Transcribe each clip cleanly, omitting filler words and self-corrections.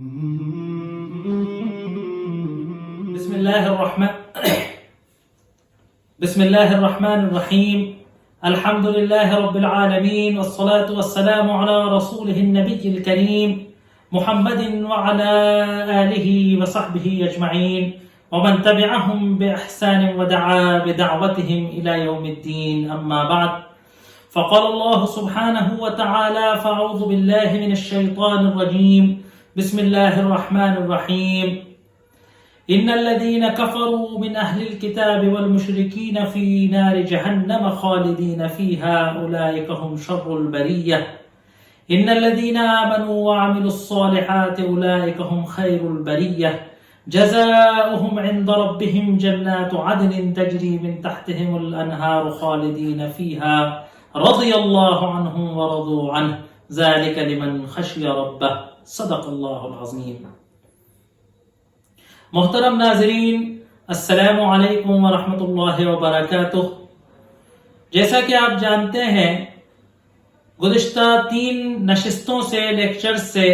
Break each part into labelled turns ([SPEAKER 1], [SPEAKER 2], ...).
[SPEAKER 1] بسم الله الرحمن الرحيم. الحمد لله رب العالمين، والصلاة والسلام على رسوله النبي الكريم محمد وعلى آله وصحبه أجمعين ومن تبعهم بإحسان ودعا بدعوتهم إلى يوم الدين. أما بعد، فقال الله سبحانه وتعالى: فأعوذ بالله من الشيطان الرجيم. بسم الله الرحمن الرحيم. إن الذين كفروا من أهل الكتاب والمشركين في نار جهنم خالدين فيها أولئك هم شر البرية. إن الذين آمنوا وعملوا الصالحات أولئك هم خير البرية. جزاؤهم عند ربهم جنات عدن تجري من تحتهم الأنهار خالدين فيها رضي الله عنهم ورضوا عنه ذلك لمن خشي ربه. صدق اللہ العظیم. محترم ناظرین، السلام علیکم ورحمۃ اللہ وبرکاتہ. جیسا کہ آپ جانتے ہیں، گزشتہ 3 نشستوں سے، لیکچر سے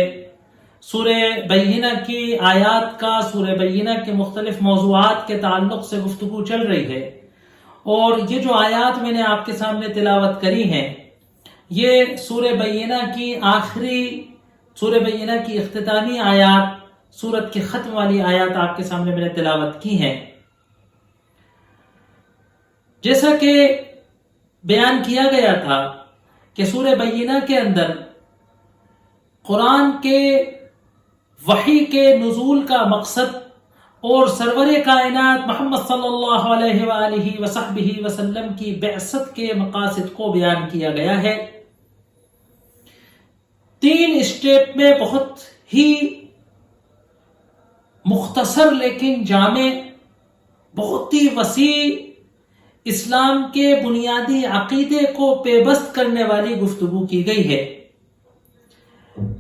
[SPEAKER 1] سورہ بینہ کی آیات کا، سورہ بینہ کے مختلف موضوعات کے تعلق سے گفتگو چل رہی ہے، اور یہ جو آیات میں نے آپ کے سامنے تلاوت کری ہیں، یہ سورہ بینہ کی سورہ بینہ کی اختتامی آیات، سورت کے ختم والی آیات آپ کے سامنے میں نے تلاوت کی ہیں. جیسا کہ بیان کیا گیا تھا کہ سورہ بینہ کے اندر قرآن کے وحی کے نزول کا مقصد اور سرور کائنات محمد صلی اللہ علیہ وآلہ وصحبہ وسلم کی بعثت کے مقاصد کو بیان کیا گیا ہے. 3 اسٹیپ میں بہت ہی مختصر لیکن جامع، بہت ہی وسیع اسلام کے بنیادی عقیدے کو پیبست کرنے والی گفتگو کی گئی ہے.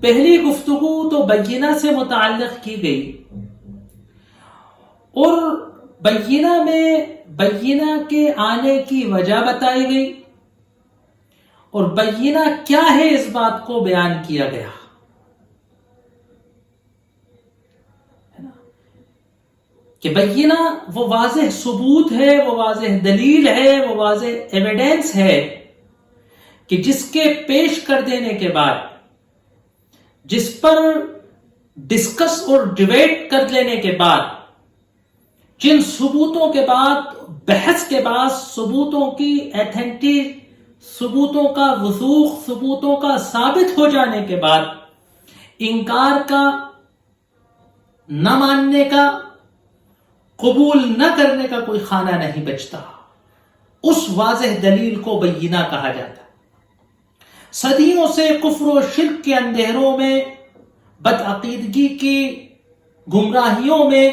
[SPEAKER 1] پہلی گفتگو تو بینہ سے متعلق کی گئی، اور بینہ میں بینہ کے آنے کی وجہ بتائی گئی، اور بینہ کیا ہے اس بات کو بیان کیا گیا. کہ بینہ وہ واضح ثبوت ہے، وہ واضح دلیل ہے، وہ واضح ایویڈنس ہے کہ جس کے پیش کر دینے کے بعد، جس پر ڈسکس اور ڈیبیٹ کر لینے کے بعد، جن ثبوتوں کے بعد، بحث کے بعد، ثبوتوں کی ایتھنٹی، ثبوتوں کا وثوق، ثبوتوں کا ثابت ہو جانے کے بعد، انکار کا، نہ ماننے کا، قبول نہ کرنے کا کوئی خانہ نہیں بچتا. اس واضح دلیل کو بینہ کہا جاتا ہے. صدیوں سے کفر و شرک کے اندھیروں میں، بدعقیدگی کی گمراہیوں میں،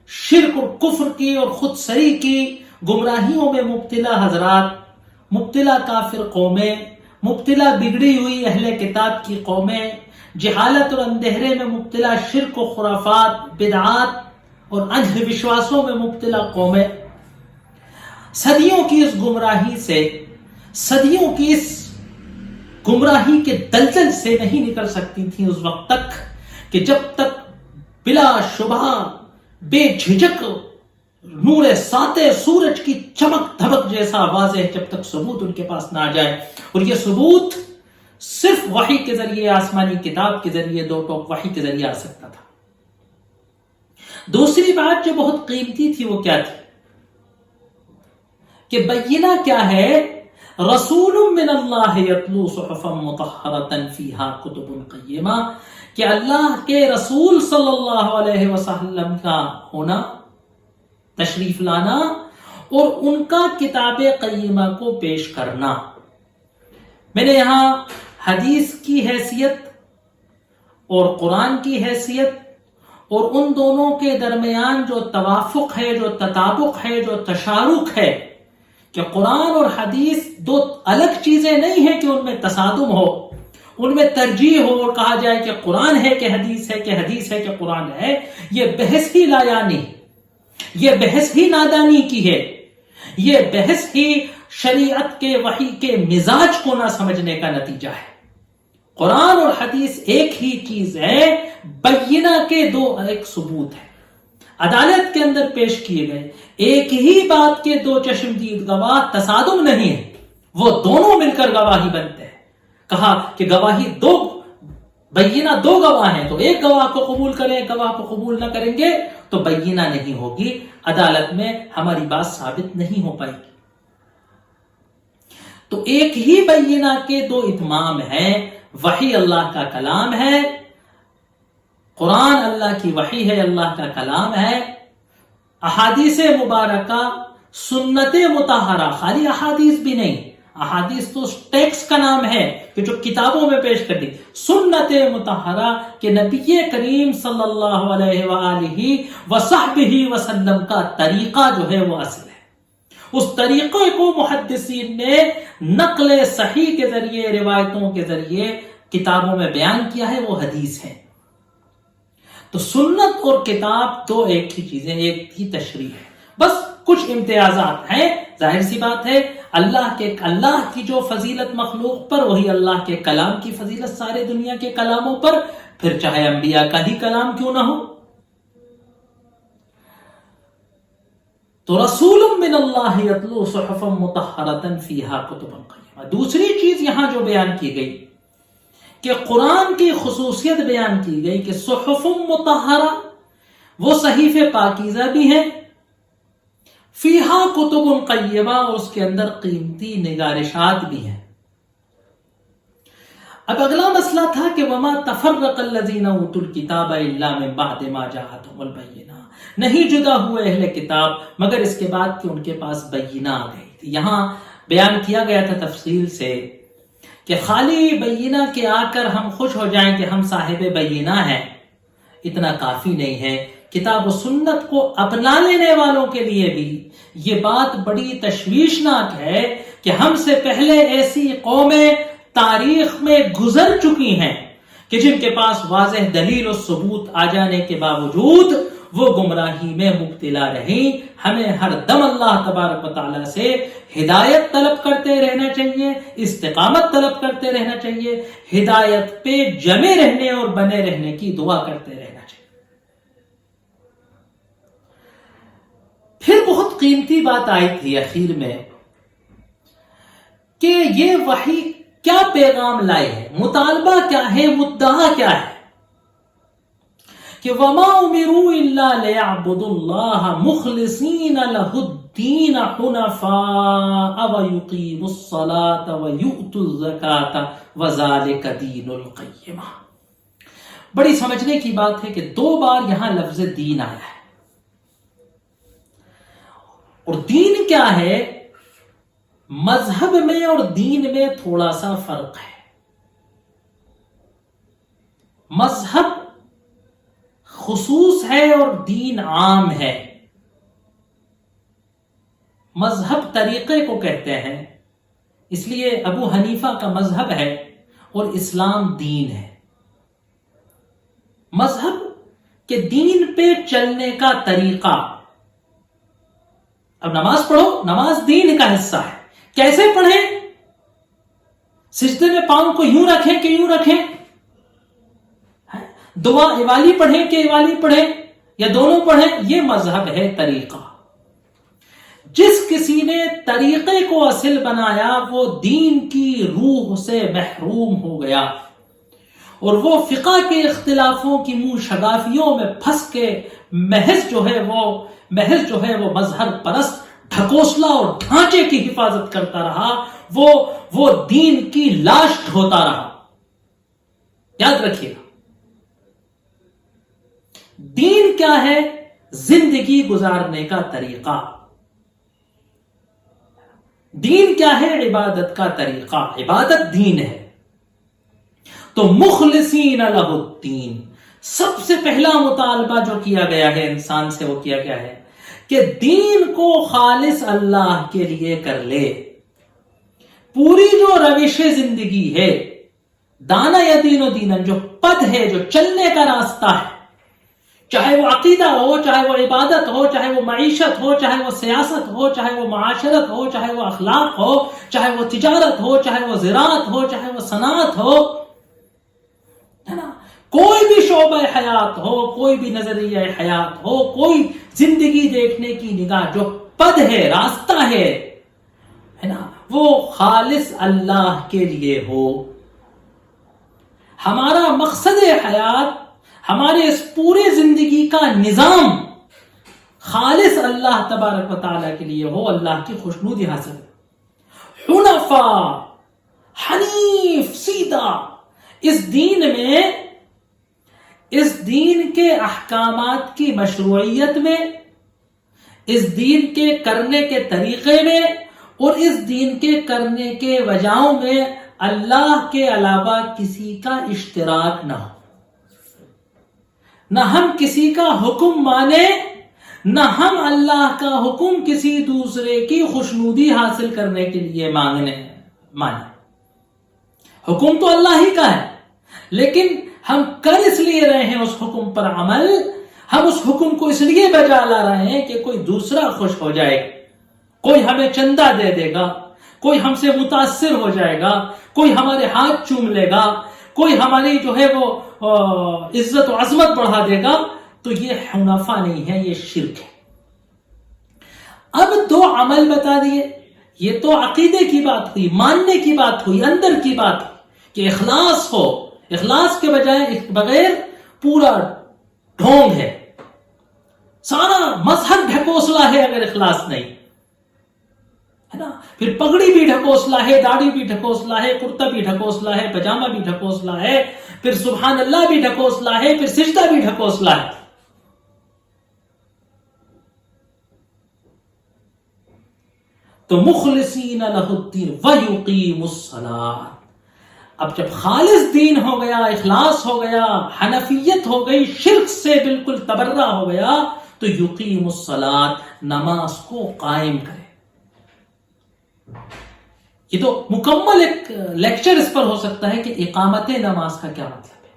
[SPEAKER 1] شرک اور کفر کی اور خود سری کی گمراہیوں میں مبتلا حضرات، مبتلا کافر قومیں، مبتلا بگڑی ہوئی اہل کتاب کی قومیں، جہالت اور اندھیرے میں مبتلا شرک و خرافات، بدعات اور اندھ وشواسوں میں مبتلا قومیں، صدیوں کی اس گمراہی سے، صدیوں کی اس گمراہی کے دلدل سے نہیں نکل سکتی تھیں اس وقت تک کہ جب تک بلا شبہ، بے جھجک، نور ساطع سورج کی چمک دھمک جیسا واضح جب تک ثبوت ان کے پاس نہ آ جائے. اور یہ ثبوت صرف وحی کے ذریعے، آسمانی کتاب کے ذریعے، 2 ٹوک وحی کے ذریعے آ سکتا تھا. دوسری بات جو بہت قیمتی تھی وہ کیا تھی؟ کہ بینہ کیا ہے؟ رسول من اللہ یتلو صحفا مطہرۃ فیہا کتب قیمہ، کہ اللہ کے رسول صلی اللہ علیہ وسلم کا ہونا، تشریف لانا، اور ان کا کتاب قیمہ کو پیش کرنا. میں نے یہاں حدیث کی حیثیت اور قرآن کی حیثیت اور ان دونوں کے درمیان جو توافق ہے، جو تطابق ہے، جو تشارک ہے، کہ قرآن اور حدیث 2 الگ چیزیں نہیں ہیں کہ ان میں تصادم ہو، ان میں ترجیح ہو اور کہا جائے کہ قرآن ہے کہ حدیث ہے، کہ حدیث ہے کہ قرآن ہے. یہ بحث ہی لایانی، یہ بحث ہی نادانی کی ہے، یہ بحث ہی شریعت کے وحی کے مزاج کو نہ سمجھنے کا نتیجہ ہے. قرآن اور حدیث ایک ہی چیز ہے، بینہ کے دو ایک ثبوت ہے، عدالت کے اندر پیش کیے گئے ایک ہی بات کے دو چشمدید گواہ تصادم نہیں ہے، وہ دونوں مل کر گواہی بنتے ہیں۔ کہا کہ گواہی دو بینہ دو گواہ ہیں، تو ایک گواہ کو قبول کریں ایک گواہ کو قبول نہ کریں گے تو بینہ نہیں ہوگی، عدالت میں ہماری بات ثابت نہیں ہو پائے گی۔ تو ایک ہی بینہ کے دو اتمام ہیں، وحی اللہ کا کلام ہے، قرآن اللہ کی وحی ہے، اللہ کا کلام ہے، احادیث مبارکہ سنت مطہرہ، خالی احادیث بھی نہیں، احادیث تو ٹیکسٹ کا نام ہے کہ جو کتابوں میں پیش کر دی، سنت مطہرہ کہ نبی کریم صلی اللہ علیہ وآلہ وصحبہ وسلم کا طریقہ جو ہے وہ اصل ہے۔ اس طریقے کو محدثین نے نقل صحیح کے ذریعے، روایتوں کے ذریعے کتابوں میں بیان کیا ہے، وہ حدیث ہے۔ تو سنت اور کتاب دو ایک ہی چیزیں، ایک ہی تشریح ہے، بس کچھ امتیازات ہیں۔ ظاہر سی بات ہے اللہ کی جو فضیلت مخلوق پر، وہی اللہ کے کلام کی فضیلت سارے دنیا کے کلاموں پر، پھر چاہے انبیاء کا ہی کلام کیوں نہ ہو۔ تو رسول من اللہ یتلو صحفا مطہرۃ فیہا کتب قیمہ۔ دوسری چیز یہاں جو بیان کی گئی کہ قرآن کی خصوصیت بیان کی گئی کہ صحف مطہرہ، وہ صحیفے پاکیزہ بھی ہیں، فیہا کتب قیمہ، اور اس کے اندر قیمتی نگارشات بھی ہیں۔ اب اگلا مسئلہ تھا کہ وما تفرق الذین اوتوا الکتاب الا من بعد ما جاءتهم البینہ، نہیں جدا ہوئے اہل کتاب مگر اس کے بعد کہ ان کے پاس بینہ آ گئی تھی۔ یہاں بیان کیا گیا تھا تفصیل سے کہ خالی بینہ کے آ کر ہم خوش ہو جائیں کہ ہم صاحب بینہ ہیں، اتنا کافی نہیں ہے۔ کتاب و سنت کو اپنا لینے والوں کے لیے بھی یہ بات بڑی تشویشناک ہے کہ ہم سے پہلے ایسی قومیں تاریخ میں گزر چکی ہیں کہ جن کے پاس واضح دلیل و ثبوت آ جانے کے باوجود وہ گمراہی میں مبتلا رہیں۔ ہمیں ہر دم اللہ تبارک و تعالیٰ سے ہدایت طلب کرتے رہنا چاہیے، استقامت طلب کرتے رہنا چاہیے، ہدایت پہ جمے رہنے اور بنے رہنے کی دعا کرتے رہنا چاہیے۔ پھر بہت قیمتی بات آئی تھی اخیر میں کہ یہ وحی کیا پیغام لائے ہے، مطالبہ کیا ہے، مدعا کیا ہے، کہ وما امروا الا ليعبدوا الله مخلصين له الدين حنفاء ويقيموا الصلاة ويؤتوا الزكاة وذلك دين القيمة۔ بڑی سمجھنے کی بات ہے کہ دو بار یہاں لفظ دین آیا ہے، اور دین کیا ہے؟ مذہب میں اور دین میں تھوڑا سا فرق ہے۔ مذہب خصوص ہے اور دین عام ہے۔ مذہب طریقے کو کہتے ہیں، اس لیے ابو حنیفہ کا مذہب ہے اور اسلام دین ہے۔ مذہب کے دین پہ چلنے کا طریقہ، اب نماز پڑھو، نماز دین کا حصہ ہے، کیسے پڑھیں؟ سجدے میں پاؤں کو یوں رکھیں کہ یوں رکھیں؟ دعا ایوالی پڑھیں کہ ایوالی پڑھیں یا دونوں پڑھیں؟ یہ مذہب ہے، طریقہ۔ جس کسی نے طریقے کو اصل بنایا وہ دین کی روح سے محروم ہو گیا، اور وہ فقہ کے اختلافوں کی منہ شگافیوں میں پھنس کے محض جو ہے وہ مظہر پرست ڈھکوسلا اور ڈھانچے کی حفاظت کرتا رہا، وہ دین کی لاش ڈھوتا رہا۔ یاد رکھیے گا، دین کیا ہے؟ زندگی گزارنے کا طریقہ۔ دین کیا ہے؟ عبادت کا طریقہ، عبادت دین ہے۔ تو مخلصین لہ الدین، سب سے پہلا مطالبہ جو کیا گیا ہے انسان سے وہ کیا گیا ہے کہ دین کو خالص اللہ کے لیے کر لے۔ پوری جو روش زندگی ہے، دانا یا دین و دینن، جو پد ہے، جو چلنے کا راستہ ہے، چاہے وہ عقیدہ ہو، چاہے وہ عبادت ہو، چاہے وہ معیشت ہو، چاہے وہ سیاست ہو، چاہے وہ معاشرت ہو، چاہے وہ اخلاق ہو، چاہے وہ تجارت ہو، چاہے وہ زراعت ہو، چاہے وہ صنعت ہو، ہے نا، کوئی بھی شعبہ حیات ہو، کوئی بھی نظریہ حیات ہو، کوئی زندگی دیکھنے کی نگاہ جو پد ہے، راستہ ہے نا، وہ خالص اللہ کے لیے ہو. ہمارا مقصد حیات، ہمارے اس پورے زندگی کا نظام خالص اللہ تبارک و تعالیٰ کے لیے ہو، اللہ کی خوشنودی حاصل. حنفاء، حنیف، سیدھا. اس دین میں، اس دین کے احکامات کی مشروعیت میں، اس دین کے کرنے کے طریقے میں اور اس دین کے کرنے کے وجہوں میں اللہ کے علاوہ کسی کا اشتراک نہ ہو. نہ ہم کسی کا حکم مانیں، نہ ہم اللہ کا حکم کسی دوسرے کی خوشنودی حاصل کرنے کے لیے مانیں. حکم تو اللہ ہی کا ہے، لیکن ہم کر اس لیے رہے ہیں اس حکم پر عمل، ہم اس حکم کو اس لیے بجا لا رہے ہیں کہ کوئی دوسرا خوش ہو جائے، کوئی ہمیں چندہ دے دے گا، کوئی ہم سے متاثر ہو جائے گا، کوئی ہمارے ہاتھ چوم لے گا، کوئی ہماری جو ہے وہ عزت و عظمت بڑھا دے گا. تو یہ حنفا نہیں ہے، یہ شرک ہے. اب دو عمل بتا دیے. یہ تو عقیدے کی بات ہوئی، ماننے کی بات ہوئی، اندر کی بات ہوئی کہ اخلاص ہو. اخلاص کے بغیر پورا ڈھونگ ہے، سارا مذہب ڈھکوسلا ہے اگر اخلاص نہیں ہے نا. پھر پگڑی بھی ڈھکوسلا ہے، داڑھی بھی ڈھکوسلا ہے، کرتا بھی ڈھکوسلا ہے، پجامہ بھی ڈھکوسلا ہے، پھر سبحان اللہ بھی ڈھکوسلا ہے، پھر سجدہ بھی ڈھکوسلا ہے. تو مخلصین لہ الدین ویقیموا الصلاۃ. اب جب خالص دین ہو گیا، اخلاص ہو گیا، حنفیت ہو گئی، شرک سے بالکل تبرہ ہو گیا، تو یقیم الصلاۃ، نماز کو قائم کرے. یہ تو مکمل ایک لیکچر اس پر ہو سکتا ہے کہ اقامت نماز کا کیا مطلب ہے.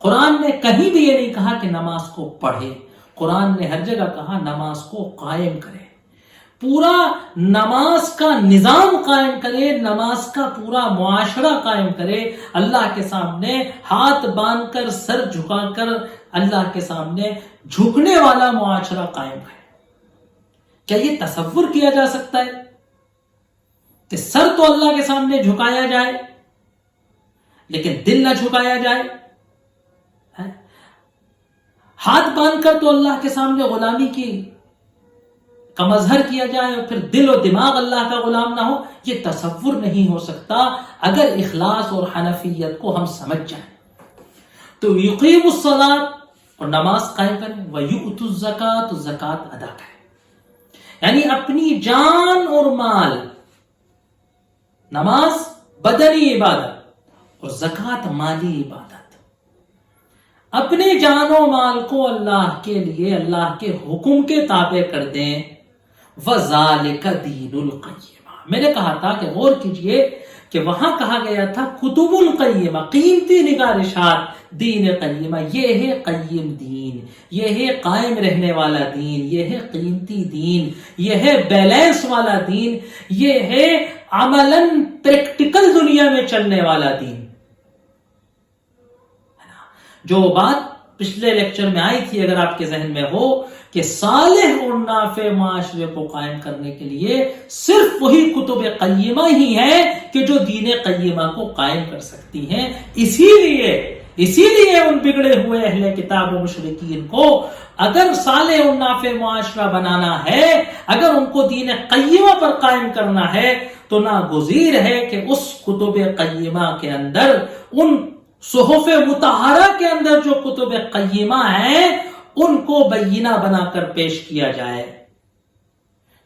[SPEAKER 1] قرآن نے کہیں بھی یہ نہیں کہا کہ نماز کو پڑھے، قرآن نے ہر جگہ کہا نماز کو قائم کرے. پورا نماز کا نظام قائم کرے، نماز کا پورا معاشرہ قائم کرے، اللہ کے سامنے ہاتھ باندھ کر، سر جھکا کر اللہ کے سامنے جھکنے والا معاشرہ قائم کرے. کیا یہ تصور کیا جا سکتا ہے کہ سر تو اللہ کے سامنے جھکایا جائے لیکن دل نہ جھکایا جائے؟ ہاتھ باندھ کر تو اللہ کے سامنے غلامی کا مظہر کیا جائے اور پھر دل و دماغ اللہ کا غلام نہ ہو. یہ تصور نہیں ہو سکتا اگر اخلاص اور حنفیت کو ہم سمجھ جائیں. تو یقیم الصلاۃ، اور نماز قائم کریں، ویؤتوا الزکاۃ، زکوٰۃ ادا کریں. یعنی اپنی جان اور مال، نماز بدنی عبادت اور زکوٰۃ مالی عبادت، اپنے جان و مال کو اللہ کے لیے، اللہ کے حکم کے تابع کر دیں. وَذَلِكَ دِينُ الْقَيِّمَةِ. میں نے کہا تھا کہ غور کیجئے کہ وہاں کہا گیا تھا کتب القیمہ، قیمتی نگارشات، دین قیمہ. یہ ہے قیم دین، یہ ہے قائم رہنے والا دین، یہ ہے قیمتی دین، یہ ہے بیلنس والا دین، یہ ہے عملاً پریکٹیکل دنیا میں چلنے والا دین. جو بات پچھلے لیکچر میں آئی تھی اگر آپ کے ذہن میں ہو کہ صالح اور نافع معاشرے کو قائم کرنے کے لیے صرف وہی کتب قیمہ ہی ہے کہ جو دین قیمہ کو قائم کر سکتی ہیں. اسی لیے ان بگڑے ہوئے اہل کتاب و مشرکین کو اگر صالح اور نافع معاشرہ بنانا ہے، اگر ان کو دین قیمہ پر قائم کرنا ہے، تو ناگزیر ہے کہ اس کتب قیمہ کے اندر، ان صحف مطہرہ کے اندر جو کتب قیمہ ہیں، ان کو بینہ بنا کر پیش کیا جائے.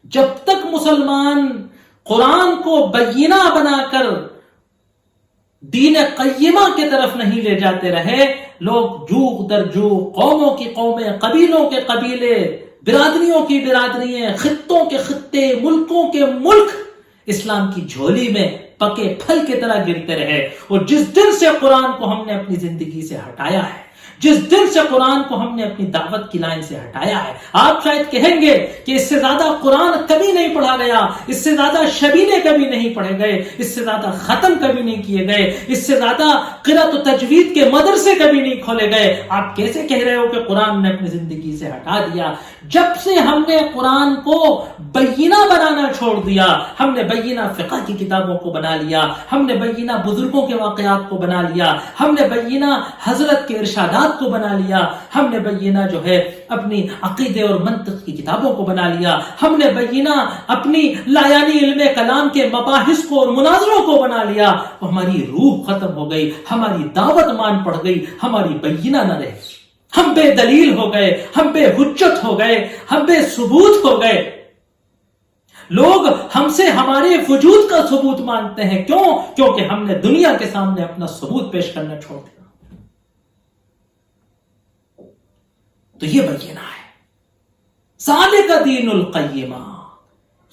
[SPEAKER 1] جب تک مسلمان قرآن کو بینہ بنا کر دین قیمہ کی طرف نہیں لے جاتے رہے، لوگ جوق در جوق، قوموں کی قومیں، قبیلوں کے قبیلے، برادریوں کی برادریاں، خطوں کے خطے، ملکوں کے ملک اسلام کی جھولی میں پکے پھل کی طرح گرتے رہے. اور جس دن سے قرآن کو ہم نے اپنی زندگی سے ہٹایا ہے، جس دن سے قرآن کو ہم نے اپنی دعوت کی لائن سے ہٹایا ہے. آپ شاید کہیں گے کہ اس سے زیادہ قرآن کبھی نہیں پڑھا گیا, اس سے زیادہ شبینے کبھی نہیں پڑھے گئے, اس سے زیادہ ختم کبھی نہیں کیے گئے, اس سے زیادہ قرأت و تجوید کے مدرسے کبھی نہیں کھولے گئے. آپ کیسے کہہ رہے ہو کہ قرآن نے اپنی زندگی سے ہٹا دیا؟ جب سے ہم نے قرآن کو بینہ بنانا چھوڑ دیا, ہم نے بینہ فقہ کی کتابوں کو بنا لیا, ہم نے بینہ بزرگوں کے واقعات کو بنا لیا, ہم نے بینہ حضرت کے ارشادات کو بنا لیا, ہم نے بینہ جو ہے اپنی عقیدے اور منطق کی کتابوں کو بنا لیا, ہم نے بینہ اپنی لایانی علم کلام کے مباحث کو اور مناظروں کو بنا لیا. تو ہماری روح ختم ہو گئی, ہماری دعوت مان پڑ گئی, ہماری بینہ نہ رہے. ہم بے دلیل ہو گئے, ہم بے حجت ہو گئے, ہم بے ثبوت ہو گئے. لوگ ہم سے ہمارے وجود کا ثبوت مانگتے ہیں. کیوں؟ کیونکہ ہم نے دنیا کے سامنے اپنا ثبوت پیش کرنا چھوڑ دیا. تو یہ بینہ ہے. ذالک دین القیمہ,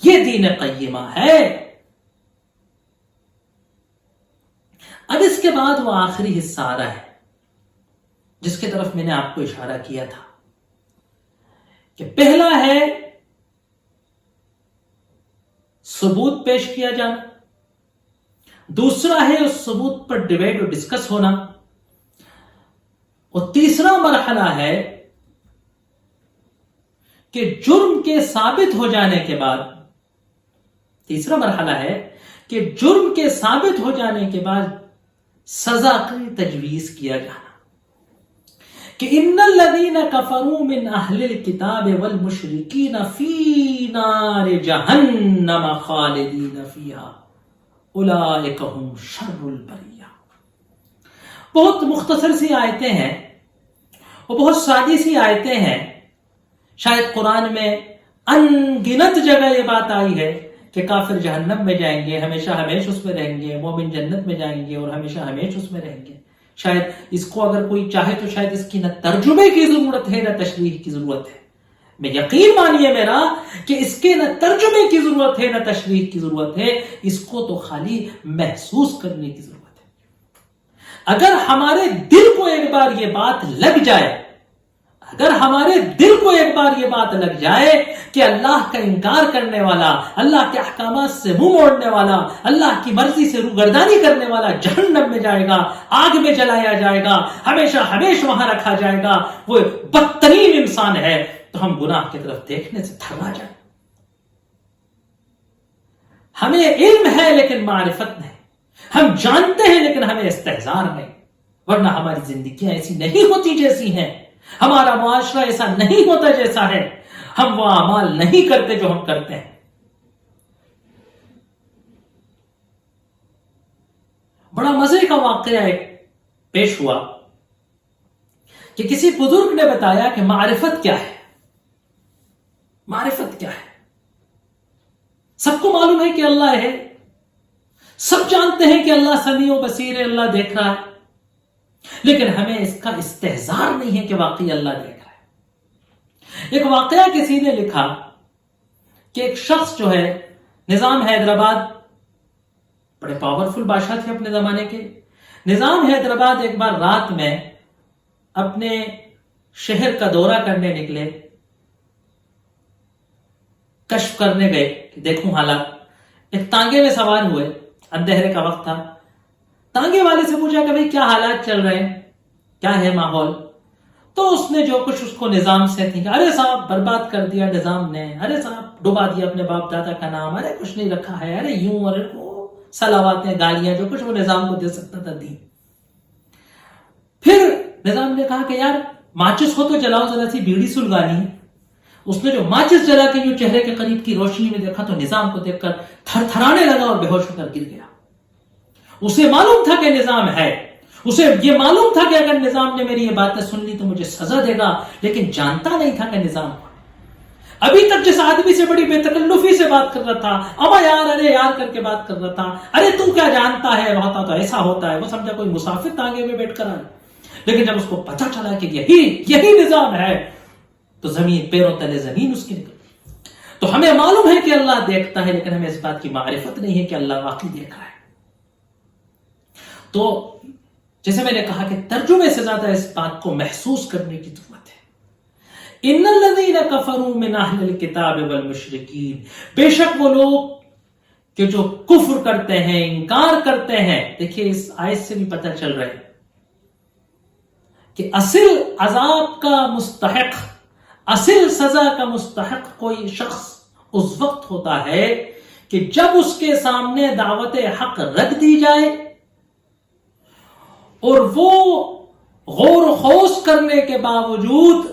[SPEAKER 1] یہ دین قیمہ ہے. اب اس کے بعد وہ آخری حصہ آ رہا ہے جس کی طرف میں نے آپ کو اشارہ کیا تھا کہ پہلا ہے ثبوت پیش کیا جانا, دوسرا ہے اس ثبوت پر ڈیبیٹ اور ڈسکس ہونا, اور تیسرا مرحلہ ہے کہ جرم کے ثابت ہو جانے کے بعد, تیسرا مرحلہ ہے کہ جرم کے ثابت ہو جانے کے بعد سزا کی تجویز کیا جانا کہ ان الذین کفروا من اہل الکتاب والمشرکین فی نار جہنم خالدین فیہا اولئک هم شر البریہ. بہت مختصر سی آیتیں ہیں اور بہت سادی سی آیتیں ہیں. شاید قرآن میں ان گنت جگہ یہ بات آئی ہے کہ کافر جہنم میں جائیں گے, ہمیشہ ہمیش اس میں رہیں گے, مومن جنت میں جائیں گے اور ہمیشہ ہمیش اس میں رہیں گے. شاید اس کو اگر کوئی چاہے تو شاید اس کی نہ ترجمے کی ضرورت ہے نہ تشریح کی ضرورت ہے. میں یقین مانیے میرا کہ اس کے نہ ترجمے کی ضرورت ہے نہ تشریح کی ضرورت ہے, اس کو تو خالی محسوس کرنے کی ضرورت ہے. اگر ہمارے دل کو ایک بار یہ بات لگ جائے, اگر ہمارے دل کو ایک بار یہ بات لگ جائے کہ اللہ کا انکار کرنے والا, اللہ کے احکامات سے منہ موڑنے والا, اللہ کی مرضی سے روگردانی کرنے والا جہنم میں جائے گا, آگ میں جلایا جائے گا, ہمیشہ ہمیشہ وہاں رکھا جائے گا, وہ بدترین انسان ہے, تو ہم گناہ کی طرف دیکھنے سے تھرا جائیں. ہمیں علم ہے لیکن معرفت نہیں, ہم جانتے ہیں لیکن ہمیں استحضار نہیں, ورنہ ہماری زندگیاں ایسی نہیں ہوتی جیسی ہیں, ہمارا معاشرہ ایسا نہیں ہوتا جیسا ہے, ہم وہ اعمال نہیں کرتے جو ہم کرتے ہیں. بڑا مزے کا واقعہ ایک پیش ہوا کہ کسی بزرگ نے بتایا کہ معرفت کیا ہے. معرفت کیا ہے؟ سب کو معلوم ہے کہ اللہ ہے, سب جانتے ہیں کہ اللہ سمیع و بصیر ہے, اللہ دیکھ رہا ہے, لیکن ہمیں اس کا استحضار نہیں ہے کہ واقعی اللہ دیکھ رہا ہے. ایک واقعہ کسی نے لکھا کہ ایک شخص جو ہے نظام حیدرآباد, بڑے پاورفل بادشاہ تھے اپنے زمانے کے, نظام حیدرآباد ایک بار رات میں اپنے شہر کا دورہ کرنے نکلے, کشف کرنے گئے کہ دیکھوں حالات. ایک تانگے میں سوار ہوئے, اندھیرے کا وقت تھا. تانگے والے سے پوچھا کہ بھئی کیا حالات چل رہے ہیں, کیا ہے ماحول؟ تو اس نے جو کچھ اس کو نظام سے تھی, ارے صاحب برباد کر دیا نظام نے, ارے صاحب ڈبا دیا اپنے باپ دادا کا نام, ارے کچھ نہیں رکھا ہے, ارے یوں, ارے وہ صلواتیں گالیاں جو کچھ وہ نظام کو دے سکتا تھا دی. پھر نظام نے کہا کہ یار ماچس ہو تو جلاؤ, ذرا سی بیڑی سلگانی ہے. اس نے جو ماچس جلا کے یوں چہرے کے قریب کی روشنی میں دیکھا تو نظام کو دیکھ کر تھر تھرانے لگا اور بے ہوش ہو کر گر گیا. اسے معلوم تھا کہ نظام ہے, اسے یہ معلوم تھا کہ اگر نظام نے میری یہ باتیں سن لی تو مجھے سزا دے گا, لیکن جانتا نہیں تھا کہ نظام کو. ابھی تک جس آدمی سے بڑی بے تکلفی سے بات کر رہا تھا, اما یار ارے یار کر کے بات کر رہا تھا, ارے تو کیا جانتا ہے, ہوتا تو ایسا ہوتا ہے, وہ سمجھا کوئی مسافر تانگے میں بیٹھ کر آئے. لیکن جب اس کو پتہ چلا کہ یہی نظام ہے تو زمین پیروں تلے زمین اس کی نکل. تو ہمیں معلوم ہے کہ اللہ دیکھتا ہے, لیکن ہمیں اس بات کی معرفت نہیں ہے کہ اللہ واقعی دیکھ رہا ہے. تو جیسے میں نے کہا کہ ترجمے سے زیادہ اس بات کو محسوس کرنے کی ضرورت ہے. ان الذین کفروا من اہل الکتاب والمشرکین، بے شک وہ لوگ کہ جو کفر کرتے ہیں، انکار کرتے ہیں. دیکھیے اس آیت سے بھی پتہ چل رہا ہے کہ اصل عذاب کا مستحق، اصل سزا کا مستحق کوئی شخص اس وقت ہوتا ہے کہ جب اس کے سامنے دعوت حق رکھ دی جائے اور وہ غور و خوض کرنے کے باوجود،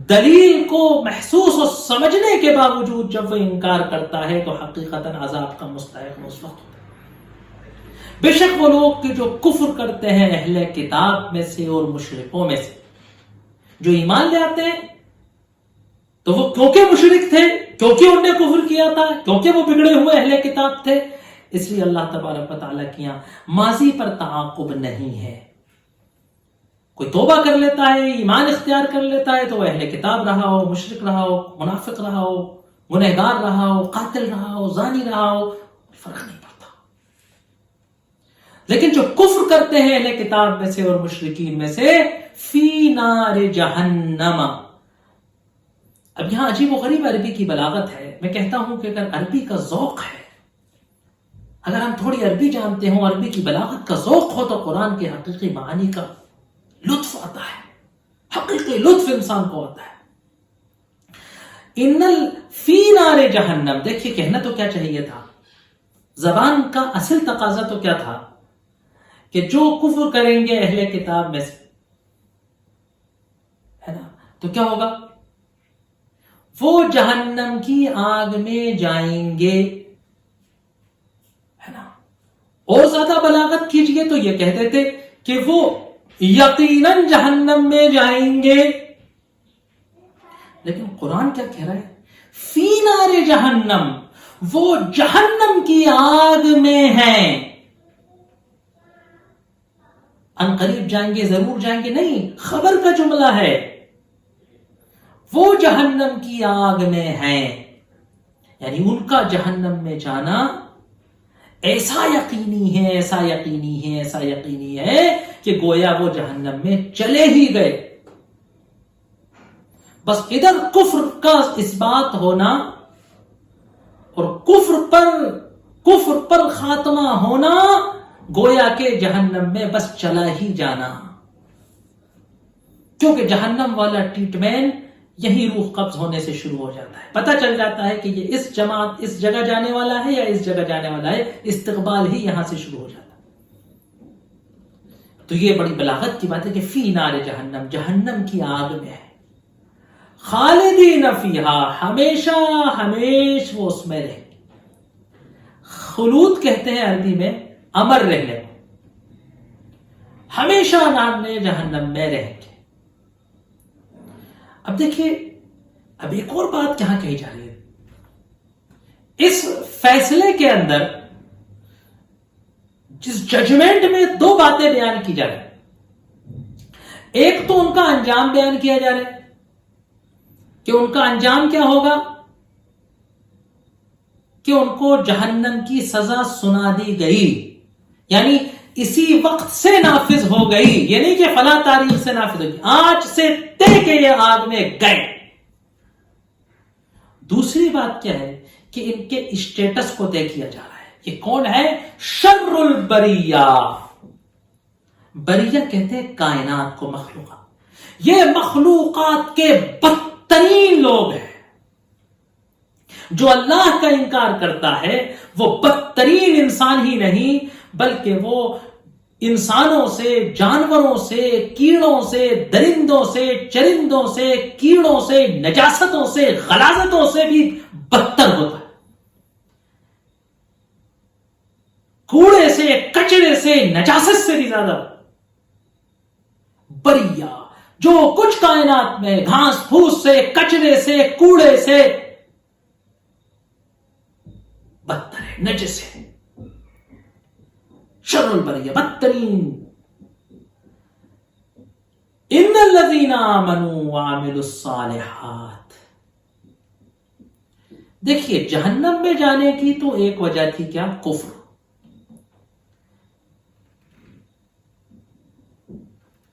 [SPEAKER 1] دلیل کو محسوس اور سمجھنے کے باوجود جب وہ انکار کرتا ہے تو حقیقتاً عذاب کا مستحق اس وقت ہوتا ہے. بے شک وہ لوگ کہ جو کفر کرتے ہیں اہل کتاب میں سے اور مشرکوں میں سے، جو ایمان لے آتے ہیں تو وہ کیونکہ مشرک تھے، کیونکہ انہوں نے کفر کیا تھا، کیونکہ وہ بگڑے ہوئے اہل کتاب تھے، اس لیے اللہ تبارک و تعالیٰ کی یہاں ماضی پر تعاقب نہیں ہے. کوئی توبہ کر لیتا ہے، ایمان اختیار کر لیتا ہے تو وہ اہل کتاب رہا ہو، مشرک رہا ہو، منافق رہا ہو، گنہگار رہا ہو، قاتل رہا ہو، زانی رہا ہو، فرق نہیں پڑتا. لیکن جو کفر کرتے ہیں اہل کتاب میں سے اور مشرکین میں سے، فی نار جہنم. اب یہاں عجیب و غریب عربی کی بلاغت ہے. میں کہتا ہوں کہ اگر عربی کا ذوق ہے، اگر ہم تھوڑی عربی جانتے ہوں، عربی کی بلاغت کا ذوق ہو، تو قرآن کے حقیقی معانی کا لطف آتا ہے، حقیقی لطف انسان کو آتا ہے. فی نار جہنم، دیکھیے کہنا تو کیا چاہیے تھا، زبان کا اصل تقاضا تو کیا تھا کہ جو کفر کریں گے اہل کتاب میں سے، ہے نا، تو کیا ہوگا، وہ جہنم کی آگ میں جائیں گے، ہے نا. اور زیادہ بلاغت کیجئے تو یہ کہہ دیتے کہ وہ یقیناً جہنم میں جائیں گے. لیکن قرآن کیا کہہ رہا ہے، فی نار جہنم، وہ جہنم کی آگ میں ہیں. ان قریب جائیں گے، ضرور جائیں گے نہیں، خبر کا جملہ ہے. وہ جہنم کی آگ میں ہیں، یعنی ان کا جہنم میں جانا ایسا یقینی ہے، ایسا یقینی ہے، ایسا یقینی ہے کہ گویا وہ جہنم میں چلے ہی گئے. بس ادھر کفر کا اس بات ہونا اور کفر پر خاتمہ ہونا، گویا کہ جہنم میں بس چلا ہی جانا. کیونکہ جہنم والا ٹریٹمنٹ یہی روح قبض ہونے سے شروع ہو جاتا ہے. پتہ چل جاتا ہے کہ یہ اس جگہ جانے والا ہے یا اس جگہ جانے والا ہے، استقبال ہی یہاں سے شروع ہو جاتا ہے. تو یہ بڑی بلاغت کی بات ہے کہ فی نار جہنم، جہنم کی آگ میں ہے، خالدین فیہا، ہمیشہ ہمیش وہ اس میں رہیں گے. خلود کہتے ہیں عربی میں امر رہنے، ہمیشہ نار میں جہنم میں رہیں گے. اب دیکھیے، اب ایک اور بات یہاں کہی جا رہی ہے. اس فیصلے کے اندر جس ججمنٹ میں دو باتیں بیان کی جا رہی ہیں. ایک تو ان کا انجام بیان کیا جا رہا ہے کہ ان کا انجام کیا ہوگا، کہ ان کو جہنم کی سزا سنا دی گئی، یعنی اسی وقت سے نافذ ہو گئی، یہ نہیں کہ فلاں تاریخ سے نافذ ہوگی، آج سے طے کے یہ آگ میں گئے. دوسری بات کیا ہے کہ ان کے اسٹیٹس کو طے کیا جا رہا ہے. یہ کون ہے، شر البریہ. بریہ کہتے ہیں کائنات کو، مخلوقات. یہ مخلوقات کے بدترین لوگ ہیں. جو اللہ کا انکار کرتا ہے وہ بدترین انسان ہی نہیں، بلکہ وہ انسانوں سے، جانوروں سے، کیڑوں سے، درندوں سے، چرندوں سے، کیڑوں سے، نجاستوں سے، غلاظتوں سے بھی بدتر ہوتا ہے. کوڑے سے، کچرے سے، نجاست سے بھی زیادہ بریہ. جو کچھ کائنات میں گھاس پھوس سے، کچرے سے، کوڑے سے بدتر ہے، نجس ہے. شر البریہ، بدترین. ان الذین آمنوا وعملوا الصالحات. دیکھیے جہنم میں جانے کی تو ایک وجہ تھی، کیا، کفر.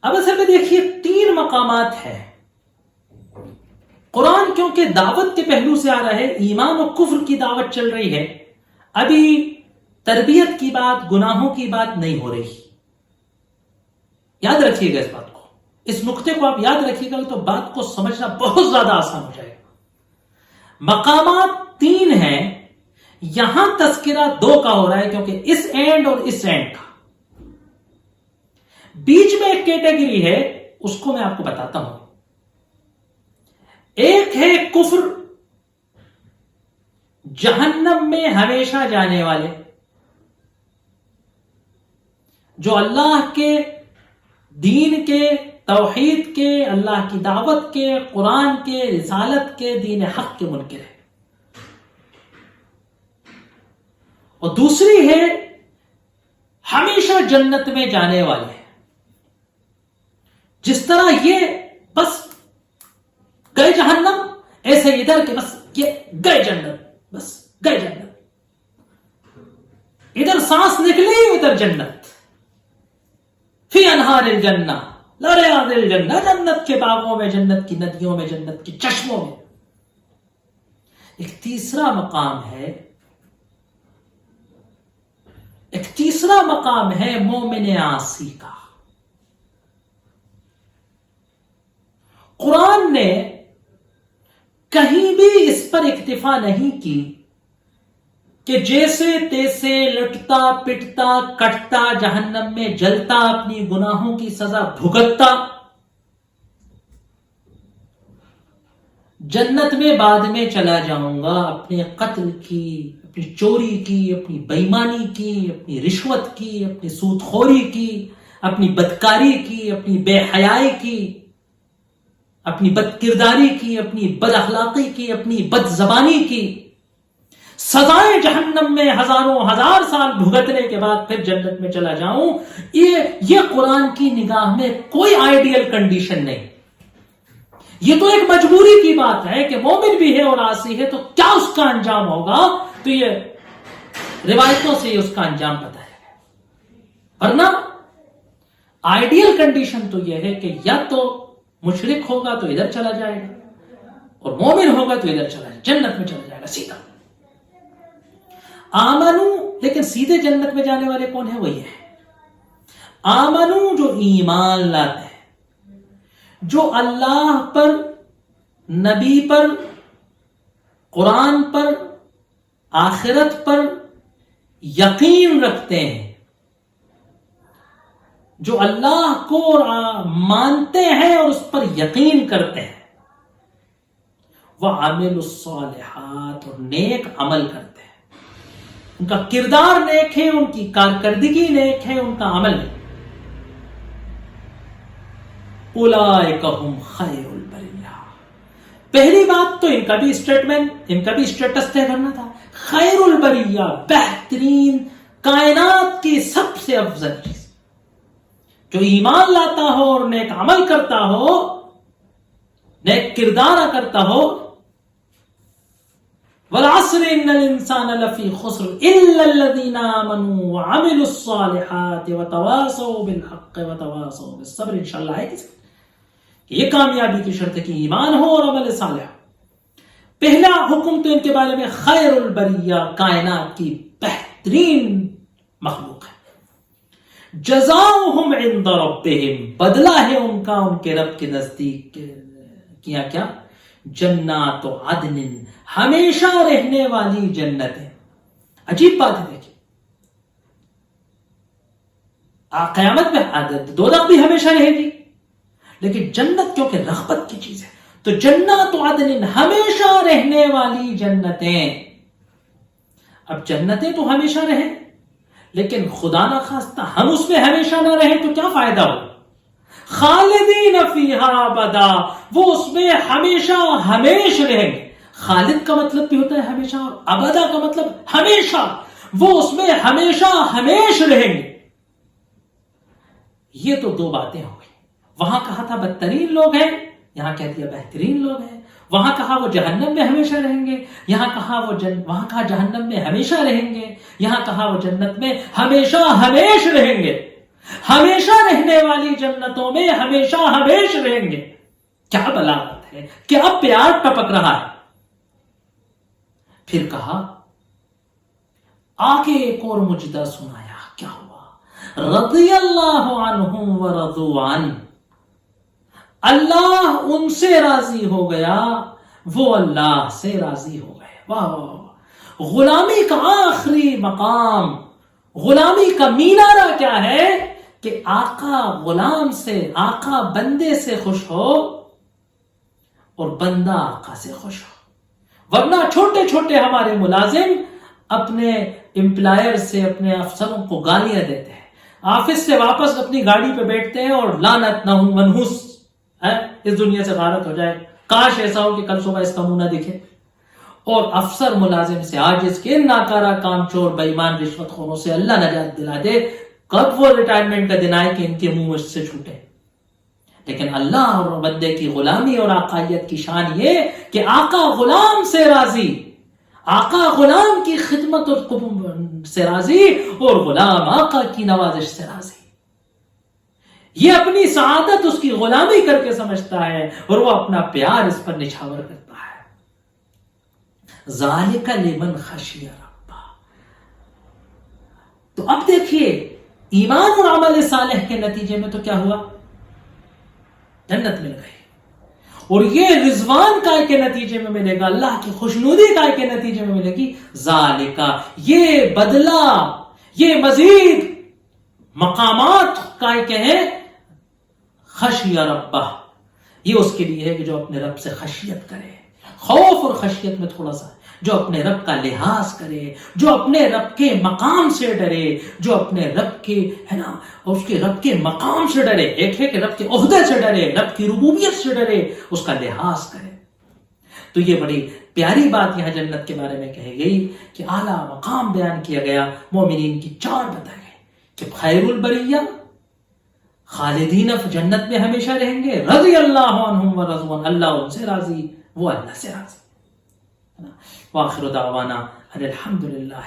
[SPEAKER 1] اب اصل میں دیکھیے 3 مقامات ہیں. قرآن کیونکہ دعوت کے پہلو سے آ رہا ہے، ایمان و کفر کی دعوت چل رہی ہے، ابھی تربیت کی بات، گناہوں کی بات نہیں ہو رہی. یاد رکھیے گا اس بات کو، اس نقطے کو آپ یاد رکھیے گا تو بات کو سمجھنا بہت زیادہ آسان ہو جائے گا. مقامات 3 ہیں، یہاں تذکرہ 2 کا ہو رہا ہے کیونکہ اس اینڈ اور اس اینڈ کا. بیچ میں ایک کیٹیگری ہے، اس کو میں آپ کو بتاتا ہوں. ایک ہے کفر، جہنم میں ہمیشہ جانے والے، جو اللہ کے دین کے، توحید کے، اللہ کی دعوت کے، قرآن کے، رسالت کے، دین حق کے منکر ہے. اور دوسری ہے ہمیشہ جنت میں جانے والے. جس طرح یہ بس گئے جہنم، ایسے ادھر کے بس یہ گئے جنت، بس گئے جنت، ادھر سانس نکلی ادھر جنت. فی انہار الجنہ لریاض الجنہ، جنت کے باغوں میں، جنت کی ندیوں میں، جنت کے چشموں میں. ایک تیسرا مقام ہے مومن عاصی کا. قرآن نے کہیں بھی اس پر اکتفا نہیں کی کہ جیسے تیسے لٹتا پٹتا کٹتا جہنم میں جلتا اپنی گناہوں کی سزا بھگتتا جنت میں بعد میں چلا جاؤں گا، اپنے قتل کی، اپنی چوری کی، اپنی بےایمانی کی، اپنی رشوت کی، اپنی سود خوری کی، اپنی بدکاری کی، اپنی بے حیائی کی، اپنی بد کرداری کی، اپنی بد اخلاقی کی، اپنی بد زبانی کی سزائیں جہنم میں ہزاروں ہزار سال بھگتنے کے بعد پھر جنت میں چلا جاؤں. یہ قرآن کی نگاہ میں کوئی آئیڈیل کنڈیشن نہیں. یہ تو ایک مجبوری کی بات ہے کہ مومن بھی ہے اور عاصی ہے تو کیا اس کا انجام ہوگا، تو یہ روایتوں سے اس کا انجام پتہ ہے. ورنہ آئیڈیل کنڈیشن تو یہ ہے کہ یا تو مشرک ہوگا تو ادھر چلا جائے گا، اور مومن ہوگا تو ادھر چلا جائے، جنت میں چلا جائے گا سیدھا. آمنو، لیکن سیدھے جنت میں جانے والے کون ہیں؟ وہی ہے آمنو جو ایمان لاتے ہیں، جو اللہ پر، نبی پر، قرآن پر، آخرت پر یقین رکھتے ہیں، جو اللہ کو مانتے ہیں اور اس پر یقین کرتے ہیں. وَعَمِلُوا الصَّالِحَاتِ، اور نیک عمل کرتے ہیں. ان کا کردار نیک ہے، ان کی کارکردگی نیک ہے، ان کا عمل نیک. اولئک ھم خیر البریہ. پہلی بات تو ان کا بھی اسٹیٹمنٹ، ان کا بھی اسٹیٹس طے کرنا تھا. خیر البریہ، بہترین، کائنات کی سب سے افضل چیز. جو ایمان لاتا ہو اور نیک عمل کرتا ہو، نیک کردار کرتا ہو. والعصر ان الانسان لفی خسر الا الذین آمنوا وعملوا الصالحات وتواصوا بالحق وتواصوا بالصبر. انشاءاللہ ہے کہ یہ کامیابی کی شرط ہے کہ ایمان ہو اور عمل صالح. پہلا حکم تو ان کے بارے میں خیر البریہ، کائنات کی بہترین مخلوق ہے. جزاؤہم عند ربہم، بدلہ ہے ان کا ان کے رب کے نزدیک کیا جنات عدن، ہمیشہ رہنے والی جنتیں. عجیب بات ہے، دیکھیں قیامت میں دوزخ بھی ہمیشہ رہے گی، لیکن جنت کیونکہ رغبت کی چیز ہے تو جنات عدن، ہمیشہ رہنے والی جنتیں. اب جنتیں تو ہمیشہ رہیں، لیکن خدا نہ خواستہ ہم اس میں ہمیشہ نہ رہیں تو کیا فائدہ ہو. خالدین فیہا ابدا، وہ اس میں ہمیشہ ہمیش رہیں گے. خالد کا مطلب بھی ہوتا ہے ہمیشہ، اور ابدا کا مطلب ہمیشہ. وہ اس میں ہمیشہ ہمیش رہیں گے. یہ تو 2 باتیں ہو گئی. وہاں کہا تھا بدترین لوگ ہیں، یہاں کہہ دیا بہترین لوگ ہیں. وہاں کہا وہ جہنم میں ہمیشہ رہیں گے، یہاں کہا وہاں کہا جہنم میں ہمیشہ رہیں گے، یہاں کہا وہ جنت میں ہمیشہ ہمیش رہیں گے. ہمیشہ رہنے والی جنتوں میں ہمیشہ ہمیش رہیں گے. کیا بلاغت ہے، کیا پیار ٹپک رہا ہے. پھر کہا آگے ایک اور مجدہ سنایا. کیا ہوا؟ رضی اللہ عنہم ورضوا عنہ، اللہ ان سے راضی ہو گیا، وہ اللہ سے راضی ہو گئے. واہ واہ واہ. غلامی کا آخری مقام، غلامی کا مینارہ کیا ہے کہ آقا غلام سے، آقا بندے سے خوش ہو اور بندہ آقا سے خوش ہو. ورنہ چھوٹے چھوٹے ہمارے ملازم اپنے امپلائر سے، اپنے افسروں کو گالیاں دیتے ہیں، آفس سے واپس اپنی گاڑی پہ بیٹھتے ہیں اور لعنت نہ ہوں منحوس ہے، اس دنیا سے غارت ہو جائے، کاش ایسا ہو کہ کل صبح اس کا منہ نہ دکھے. اور افسر ملازم سے عاجز کے ناکارہ کام چور بے ایمان رشوت خوروں سے اللہ نجات دلا دے. کب وہ ریٹائرمنٹ کا دن آئے کہ ان کے منہ سے چھوٹے. لیکن اللہ اور بندے کی غلامی اور آقائیت کی شان یہ کہ آقا غلام سے راضی، آقا غلام کی خدمت سے راضی اور غلام آقا کی نوازش سے راضی. یہ اپنی سعادت اس کی غلامی کر کے سمجھتا ہے اور وہ اپنا پیار اس پر نچھاور کرتا ہے. ذالک لمن خشی ربہ. تو اب دیکھیے ایمان اور عمل صالح کے نتیجے میں تو کیا ہوا؟ جنت مل گئی. اور یہ رضوان کائے کے نتیجے میں ملے گا، اللہ کی خوشنودی کائے کے نتیجے میں ملے گی. ذالکا، یہ بدلہ، یہ مزید مقامات کائے کے ہیں. خشی ربہ، یہ اس کے لیے ہے کہ جو اپنے رب سے خشیت کرے. خوف اور خشیت میں تھوڑا سا، جو اپنے رب کا لحاظ کرے، جو اپنے رب کے مقام سے ڈرے، جو اپنے رب کے ہے نا اس کے رب کے مقام سے ڈرے. ایک ہے کہ رب کے عہدے سے ڈرے، رب کی ربوبیت سے ڈرے، اس کا لحاظ کرے. تو یہ بڑی پیاری بات یہاں جنت کے بارے میں کہی گئی کہ اعلیٰ مقام بیان کیا گیا. مومنین کی 4 بتائے گئے کہ خیر البریہ، خالدین جنت میں ہمیشہ رہیں گے. رضی اللہ عنہم ورضوا عنہ، اللہ ان سے راضی، وہ اللہ سے راضی. وآخر دعوانا ان الحمد للہ.